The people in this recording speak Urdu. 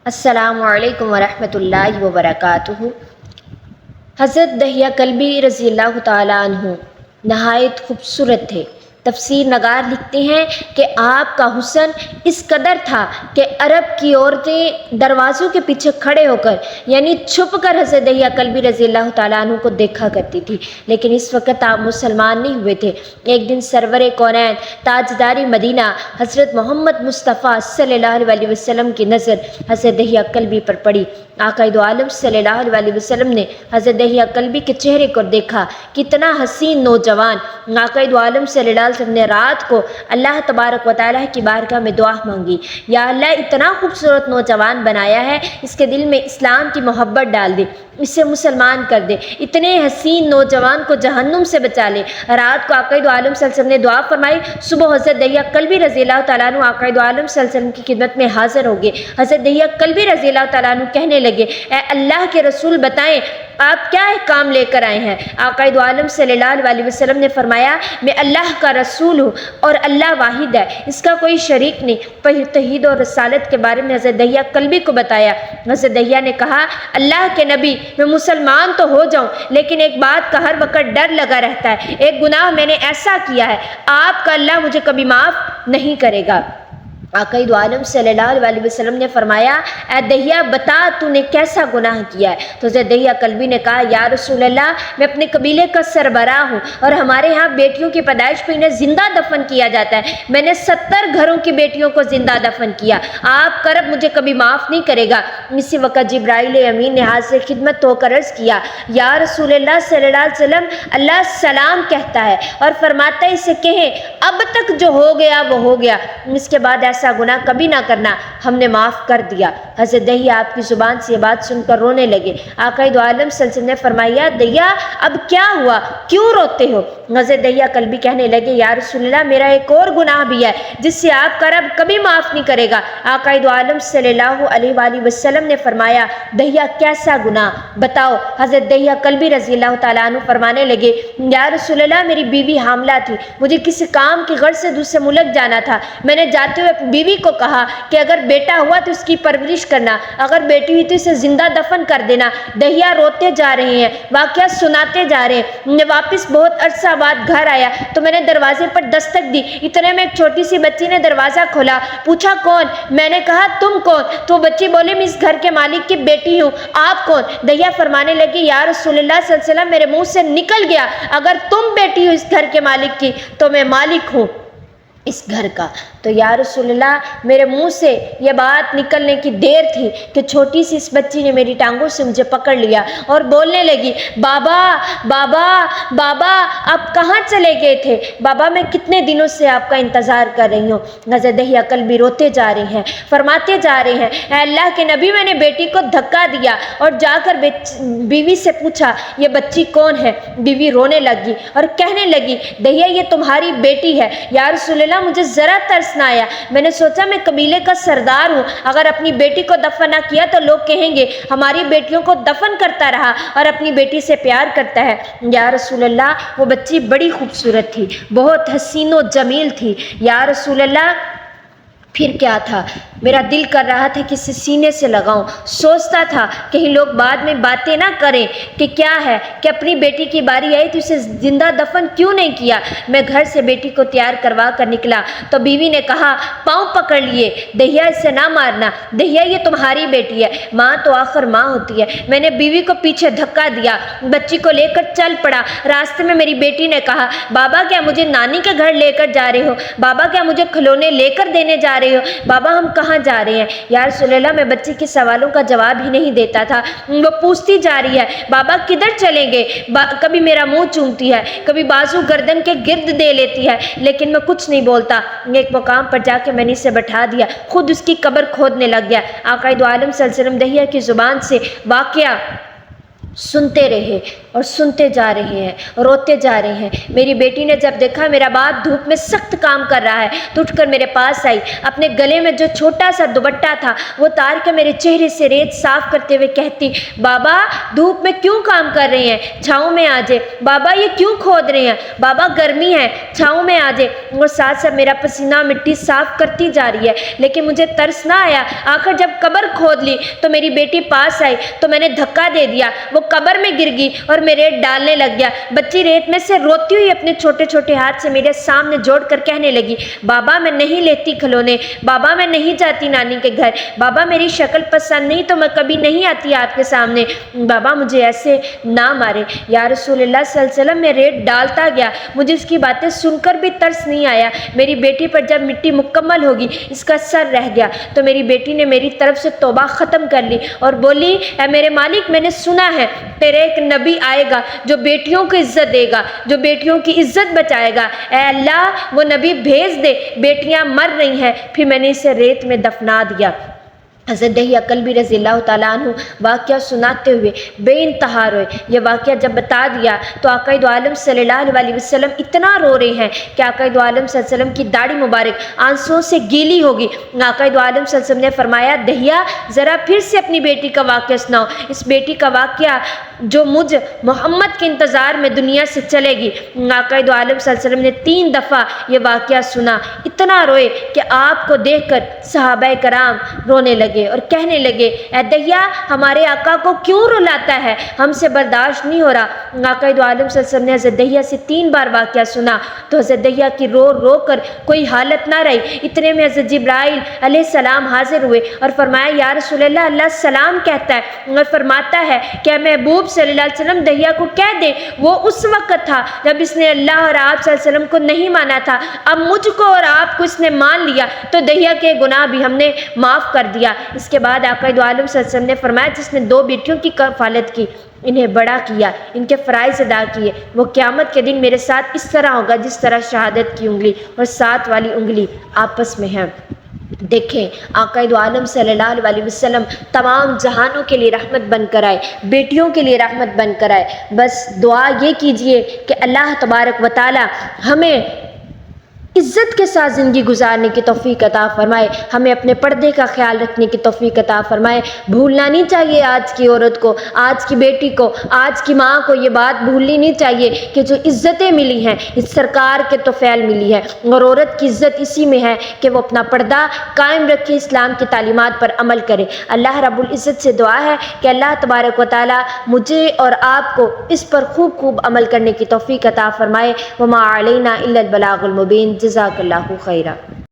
السلام علیکم ورحمۃ اللہ وبرکاتہ۔ حضرت دہیہ کلبی رضی اللہ تعالیٰ عنہ نہایت خوبصورت تھے۔ تفسیر نگار لکھتے ہیں کہ آپ کا حسن اس قدر تھا کہ عرب کی عورتیں دروازوں کے پیچھے کھڑے ہو کر یعنی چھپ کر حضرت دہیہ کلبی رضی اللہ تعالیٰ عنہ کو دیکھا کرتی تھی، لیکن اس وقت آپ مسلمان نہیں ہوئے تھے۔ ایک دن سرور کونین تاجدار مدینہ حضرت محمد مصطفیٰ صلی اللہ علیہ وسلم کی نظر حضرت دہیہ کلبی پر پڑی۔ آقا دو عالم صلی اللہ علیہ وسلم نے حضرت دہیہ کلبی کے چہرے کو دیکھا، کتنا حسین نوجوان۔ آقا دو عالم صلی اللہ علیہ وسلم نے رات کو اللہ تبارک و تعالیٰ کی بارگاہ میں دعا مانگی، یا اللہ اتنا خوبصورت نوجوان بنایا ہے، اس کے دل میں اسلام کی محبت ڈال دے، اسے مسلمان کر دے، اتنے حسین نوجوان کو جہنم سے بچا لے۔ رات کو آقا دو عالم صلی اللہ علیہ وسلم نے دعا فرمائی، صبح حضرت دہیہ کلبی رضی اللہ تعالیٰ عنہ آقا دو عالم صلی اللہ علیہ وسلم کی خدمت میں حاضر ہو گئے۔ حضرت دہیہ کلبی رضی اللہ تعالیٰ عنہ کہنے لگے، اے اللہ کے رسول بتائیں آپ کیا کام لے کر آئے ہیں؟ آقا دو عالم صلی اللہ علیہ وسلم نے فرمایا، میں اللہ کا رسول ہوں اور اللہ واحد ہے، اس کا کوئی شریک نہیں۔ پھر توحید اور رسالت کے بارے میں حضرت دہیہ کلبی کو بتایا۔ حضرت دہیہ نے کہا، اللہ کے نبی میں مسلمان تو ہو جاؤں لیکن ایک بات کا ہر وقت ڈر لگا رہتا ہے، ایک گناہ میں نے ایسا کیا ہے آپ کا اللہ مجھے کبھی معاف نہیں کرے گا۔ آقا دو عالم صلی اللہ علیہ وسلم نے فرمایا، اے دہیہ بتا تو نے کیسا گناہ کیا ہے؟ تو حضرت دہیہ کلبی نے کہا، یا رسول اللہ میں اپنے قبیلے کا سربراہ ہوں اور ہمارے ہاں بیٹیوں کی پیدائش پہ انہیں زندہ دفن کیا جاتا ہے، میں نے 70 گھروں کی بیٹیوں کو زندہ دفن کیا، آپ کا رب مجھے کبھی معاف نہیں کرے گا۔ اسی وقت جبرائیل امین نے حاضر خدمت ہو کر عرض کیا، یا رسول اللہ صلی اللہ علیہ وسلم اللہ سلام کہتا ہے اور فرماتا ہے اسے کہیں اب تک جو ہو گیا وہ ہو گیا، اس کے بعد ایسا گناہ کبھی نہ کرنا، ہم نے معاف کر دیا۔ حضرت دہیہ آپ کی زبان سے یہ بات سن کر رونے لگے۔ آقا دو عالم صلی اللہ علیہ وسلم نے فرمایا، دہیہ اب کیا ہوا، کیوں روتے ہو؟ حضرت دہیہ کلبی کہنے لگے، یا رسول اللہ میرا ایک اور گناہ بھی ہے جس سے آپ کا رب کبھی معاف نہیں کرے گا۔ آقا دو عالم صلی اللہ علیہ وآلہ وسلم نے فرمایا، دہیہ کیسا گناہ بتاؤ؟ حضرت دہیہ کلبی رضی اللہ تعالیٰ عنہ فرمانے لگے، یا رسول اللہ میری بیوی حاملہ تھی، مجھے کسی کام کی غرض سے دوسرے ملک جانا تھا، میں نے جاتے ہوئے بیوی کو کہا کہ اگر بیٹا ہوا تو اس کی پرورش کرنا، اگر بیٹی ہوئی تو اسے زندہ دفن کر دینا۔ دہیہ روتے جا رہے ہیں، واقعہ سناتے جا رہے ہیں۔ میں واپس بہت عرصہ بعد گھر آیا تو میں نے دروازے پر دستک دی، اتنے میں ایک چھوٹی سی بچی نے دروازہ کھولا، پوچھا کون؟ میں نے کہا تم کون؟ تو بچی بولے میں اس گھر کے مالک کی بیٹی ہوں، آپ کون؟ دہیہ فرمانے لگی، یا رسول اللہ صلی اللہ علیہ وسلم میرے منہ سے نکل گیا اگر تم بیٹی ہو اس گھر کے مالک کی تو میں مالک ہوں اس گھر کا۔ تو یا رسول اللہ میرے منہ سے یہ بات نکلنے کی دیر تھی کہ چھوٹی سی اس بچی نے میری ٹانگوں سے مجھے پکڑ لیا اور بولنے لگی، بابا بابا بابا آپ کہاں چلے گئے تھے؟ بابا میں کتنے دنوں سے آپ کا انتظار کر رہی ہوں۔ حضرت دہیہ کلبی روتے جا رہے ہیں، فرماتے جا رہے ہیں، اے اللہ کے نبی میں نے بیٹی کو دھکا دیا اور جا کر بیوی سے پوچھا یہ بچی کون ہے؟ بیوی رونے لگی اور کہنے لگی، دہیہ یہ تمہاری بیٹی ہے۔ یا رسول اللہ مجھے ذرا ترس نہ آیا، میں نے سوچا میں قبیلے کا سردار ہوں، اگر اپنی بیٹی کو دفن نہ کیا تو لوگ کہیں گے ہماری بیٹیوں کو دفن کرتا رہا اور اپنی بیٹی سے پیار کرتا ہے۔ یا رسول اللہ وہ بچی بڑی خوبصورت تھی، بہت حسین و جمیل تھی۔ یا رسول اللہ پھر کیا تھا؟ میرا دل کر رہا تھا کہ اسے سینے سے لگاؤں، سوچتا تھا کہیں لوگ بعد میں باتیں نہ کریں کہ کیا ہے کہ اپنی بیٹی کی باری آئی تو اسے زندہ دفن کیوں نہیں کیا۔ میں گھر سے بیٹی کو تیار کروا کر نکلا تو بیوی نے کہا، پاؤں پکڑ لیے، دہیہ اسے نہ مارنا، دہیہ یہ تمہاری بیٹی ہے، ماں تو آخر ماں ہوتی ہے۔ میں نے بیوی کو پیچھے دھکا دیا، بچی کو لے کر چل پڑا۔ راستے میں میری بیٹی نے کہا، بابا کیا مجھے نانی کے گھر لے کر جا رہے ہو؟ بابا کیا مجھے کھلونے لے کر دینے جا رہے ہو؟ بابا ہم کہاں جا رہے ہیں؟ یا رسول اللہ میں بچی کے سوالوں کا جواب ہی نہیں دیتا تھا، وہ پوچھتی جا رہی ہے، بابا کدھر چلیں گے؟ کبھی میرا منہ چومتی ہے، کبھی بازو گردن کے گرد دے لیتی ہے، لیکن میں کچھ نہیں بولتا۔ ایک مقام پر جا کے میں نے اسے بٹھا دیا، خود اس کی قبر کھودنے لگ گیا۔ آقا دو عالم صلی اللہ علیہ وسلم دہیہ کی زبان سے واقعہ سنتے رہے اور سنتے جا رہے ہیں، روتے جا رہے ہیں۔ میری بیٹی نے جب دیکھا میرا باپ دھوپ میں سخت کام کر رہا ہے تو اٹھ کر میرے پاس آئی، اپنے گلے میں جو چھوٹا سا دوپٹہ تھا وہ اتار کے میرے چہرے سے ریت صاف کرتے ہوئے کہتی، بابا دھوپ میں کیوں کام کر رہے ہیں، چھاؤں میں آ جائے، بابا یہ کیوں کھود رہے ہیں، بابا گرمی ہے چھاؤں میں آ جائے۔ اور ساتھ ساتھ میرا پسینہ مٹی صاف کرتی جا رہی ہے، لیکن مجھے ترس نہ آیا۔ آخر جب قبر کھود لی تو میری بیٹی پاس آئی تو میں نے دھکا دے دیا، وہ قبر میں گر گئی اور میں ریت ڈالنے لگ گیا۔ بچی ریت میں سے روتی ہوئی اپنے چھوٹے چھوٹے ہاتھ سے میرے سامنے جوڑ کر کہنے لگی، بابا میں نہیں لیتی کھلونے، بابا میں نہیں جاتی نانی کے گھر، بابا میری شکل پسند نہیں تو میں کبھی نہیں آتی آپ کے سامنے، بابا مجھے ایسے نہ مارے۔ یا رسول اللہ صلی اللہ علیہ وسلم، میں ریت ڈالتا گیا، مجھے اس کی باتیں سن کر بھی ترس نہیں آیا۔ میری بیٹی پر جب مٹی مکمل ہوگی اس کا سر رہ گیا تو میری بیٹی نے میری طرف سے توبہ ختم کر لی اور بولی، اے میرے مالک میں نے سنا ہے تیرے ایک نبی آئے گا جو بیٹیوں کو عزت دے گا، جو بیٹیوں کی عزت بچائے گا، اے اللہ وہ نبی بھیج دے، بیٹیاں مر رہی ہیں۔ پھر میں نے اسے ریت میں دفنا دیا۔ حضرت دہیہ کلبی رضی اللہ تعالیٰ عنہ واقعہ سناتے ہوئے بے انتہا روئے۔ یہ واقعہ جب بتا دیا تو آقا دو عالم صلی اللہ علیہ وسلم اتنا رو رہے ہیں کہ آقا دو عالم صلی اللہ علیہ وسلم کی داڑھی مبارک آنسوؤں سے گیلی ہوگی۔ آقا دو عالم صلی اللہ علیہ وسلم نے فرمایا، دہیہ ذرا پھر سے اپنی بیٹی کا واقعہ سناؤ، اس بیٹی کا واقعہ جو مجھ محمد کے انتظار میں دنیا سے چلے گی۔ آقا دو عالم صلی اللہ علیہ وسلم نے 3 دفعہ یہ واقعہ سنا، اتنا روئے کہ آپ کو دیکھ کر صحابہ کرام رونے لگے اور کہنے لگے، اے دہیہ ہمارے آقا کو کیوں رلاتا ہے، ہم سے برداشت نہیں ہو رہا۔ آقا دو عالم صلی اللہ علیہ وسلم نے حضرت دہیہ سے 3 بار واقعہ سنا تو حضرت دہیہ کی رو رو کر کوئی حالت نہ رہی۔ اتنے میں حضرت جبرائیل علیہ السلام حاضر ہوئے اور فرمایا، یا رسول اللہ، اللہ سلام کہتا ہے اور فرماتا ہے کہ محبوب صلی اللہ علیہ وسلم دہیہ کو کہہ دے، وہ اس وقت تھا جب اس نے اللہ اور آپ صلی اللہ علیہ وسلم کو نہیں مانا تھا، اب مجھ کو اور آپ کو اس نے مان لیا تو دہیہ کے گناہ بھی ہم نے معاف کر دیا۔ اس کے بعد آقا دو عالم صلی اللہ علیہ وسلم نے فرمایا، جس نے 2 بیٹیوں کی کفالت کی، انہیں بڑا کیا، ان کے فرائض ادا کیے، وہ قیامت کے دن میرے ساتھ اس طرح ہوگا جس طرح شہادت کی انگلی اور 7 والی انگلی آپس میں ہیں۔ دیکھیں آقا دو عالم صلی اللہ علیہ وسلم تمام جہانوں کے لیے رحمت بن کر آئے، بیٹیوں کے لیے رحمت بن کر آئے۔ بس دعا یہ کیجئے کہ اللہ تبارک و تعالی ہمیں عزت کے ساتھ زندگی گزارنے کی توفیق عطا فرمائے، ہمیں اپنے پردے کا خیال رکھنے کی توفیق عطا فرمائے۔ بھولنا نہیں چاہیے آج کی عورت کو، آج کی بیٹی کو، آج کی ماں کو یہ بات بھولنی نہیں چاہیے کہ جو عزتیں ملی ہیں اس سرکار کے توفیل ملی ہے، اور عورت کی عزت اسی میں ہے کہ وہ اپنا پردہ قائم رکھے، اسلام کی تعلیمات پر عمل کرے۔ اللہ رب العزت سے دعا ہے کہ اللہ تبارک و تعالی مجھے اور آپ کو اس پر خوب خوب عمل کرنے کی توفیق عطا فرمائے۔ وما علینا الا البلاغ المبین۔ جزاک اللہ خیرہ۔